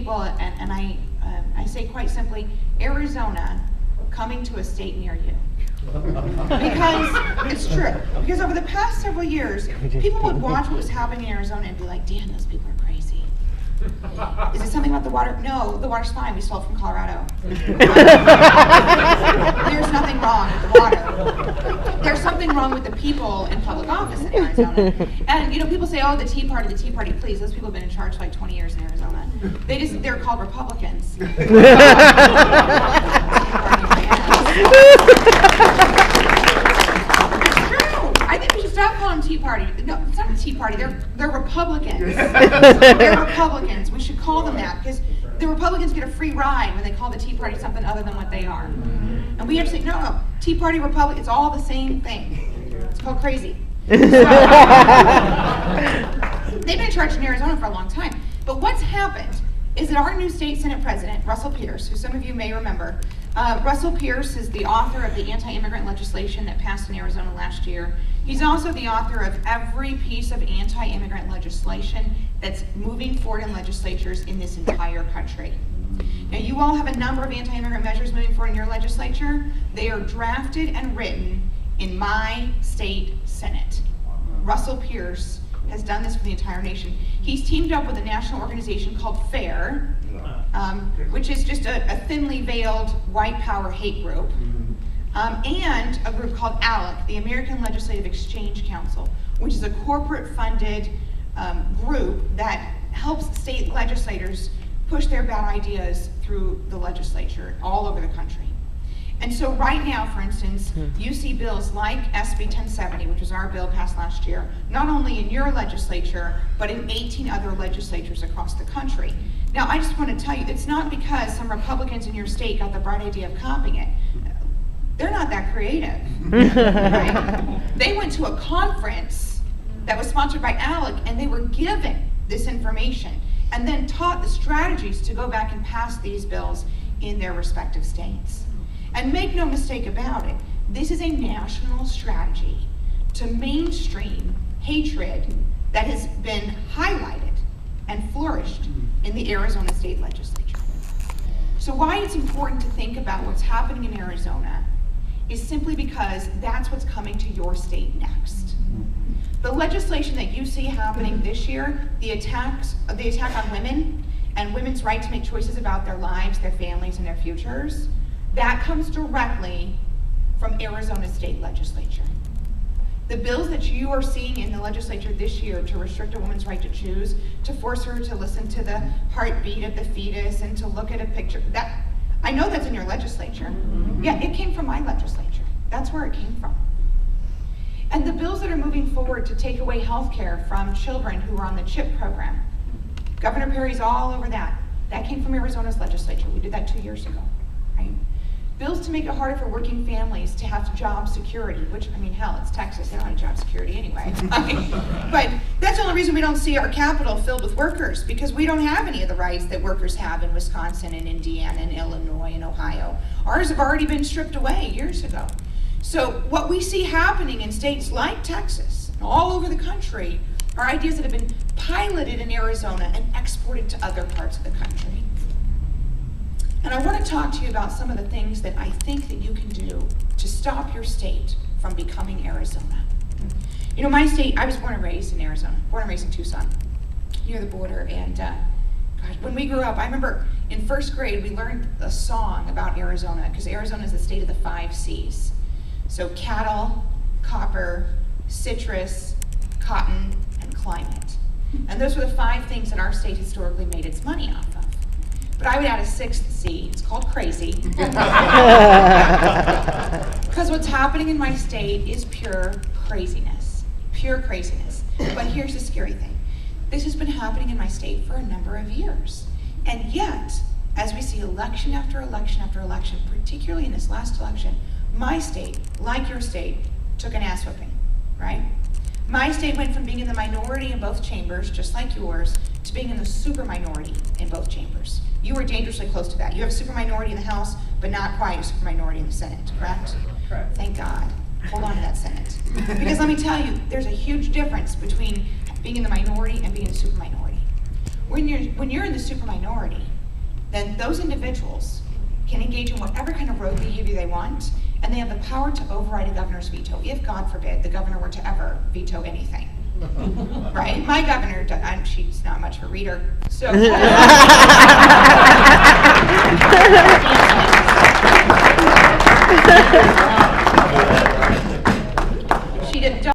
people, and I say quite simply, Arizona coming to a state near you. Because it's true. Because over the past several years, people would watch what was happening in Arizona and be like, damn, those people are crazy. Is it something about the water? No, the water's fine. We stole it from Colorado. There's nothing wrong with the water. There's something wrong with the people in public office in Arizona. And people say, oh, the Tea Party, please. Those people have been in charge for like 20 years in Arizona. They're called Republicans. I think we should stop calling them Tea Party. No, it's not a Tea Party. They're Republicans. They're Republicans. We should call them that because the Republicans get a free ride when they call the Tea Party something other than what they are. And we have to say, no, Tea Party, Republican, it's all the same thing. It's called crazy. So, they've been in charge in Arizona for a long time. But what's happened is that our new state Senate president, Russell Pierce, who some of you may remember, Russell Pierce is the author of the anti-immigrant legislation that passed in Arizona last year. He's also the author of every piece of anti-immigrant legislation that's moving forward in legislatures in this entire country. Now, you all have a number of anti-immigrant measures moving forward in your legislature. They are drafted and written in my state Senate. Russell Pierce has done this for the entire nation. He's teamed up with a national organization called FAIR, which is just a thinly veiled white power hate group, and a group called ALEC, the American Legislative Exchange Council, which is a corporate-funded group that helps state legislators push their bad ideas through the legislature all over the country. And so right now, for instance, you see bills like SB 1070, which was our bill passed last year, not only in your legislature, but in 18 other legislatures across the country. Now, I just want to tell you, it's not because some Republicans in your state got the bright idea of copying it. They're not that creative. Right? They went to a conference that was sponsored by ALEC, and they were given this information, and then taught the strategies to go back and pass these bills in their respective states. And make no mistake about it, this is a national strategy to mainstream hatred that has been highlighted and flourished in the Arizona state legislature. So why it's important to think about what's happening in Arizona is simply because that's what's coming to your state next. The legislation that you see happening this year, the attack on women and women's right to make choices about their lives, their families, and their futures, that comes directly from Arizona state legislature. The bills that you are seeing in the legislature this year to restrict a woman's right to choose, to force her to listen to the heartbeat of the fetus and to look at a picture, that I know that's in your legislature. Yeah, it came from my legislature. That's where it came from. And the bills that are moving forward to take away health care from children who are on the CHIP program, Governor Perry's all over that. That came from Arizona's legislature. We did that 2 years ago, right? Bills to make it harder for working families to have job security, which, I mean, hell, it's Texas, they don't have job security anyway. But that's the only reason we don't see our capital filled with workers, because we don't have any of the rights that workers have in Wisconsin and Indiana and Illinois and Ohio. Ours have already been stripped away years ago. So what we see happening in states like Texas, all over the country, are ideas that have been piloted in Arizona and exported to other parts of the country. And I want to talk to you about some of the things that I think that you can do to stop your state from becoming Arizona. You know, my state, I was born and raised in Arizona, born and raised in Tucson, near the border. And gosh, when we grew up, I remember in first grade, we learned a song about Arizona, because Arizona is the state of the 5 C's. So cattle, copper, citrus, cotton, and climate. And those were the 5 things that our state historically made its money off of. But I would add a 6th C. It's called crazy. Because what's happening in my state is pure craziness. Pure craziness. But here's the scary thing. This has been happening in my state for a number of years. And yet, as we see election after election after election, particularly in this last election, my state, like your state, took an ass whipping, right? My state went from being in the minority in both chambers, just like yours, to being in the super minority in both chambers. You were dangerously close to that. You have a super minority in the House, but not quite a super minority in the Senate, correct? Correct. Thank God. Hold on to that Senate. Because let me tell you, there's a huge difference between being in the minority and being in the super minority. When you're in the super minority, then those individuals can engage in whatever kind of rogue behavior they want, and they have the power to override a governor's veto if, God forbid, the governor were to ever veto anything. Right? My governor, she's not much of a reader, so.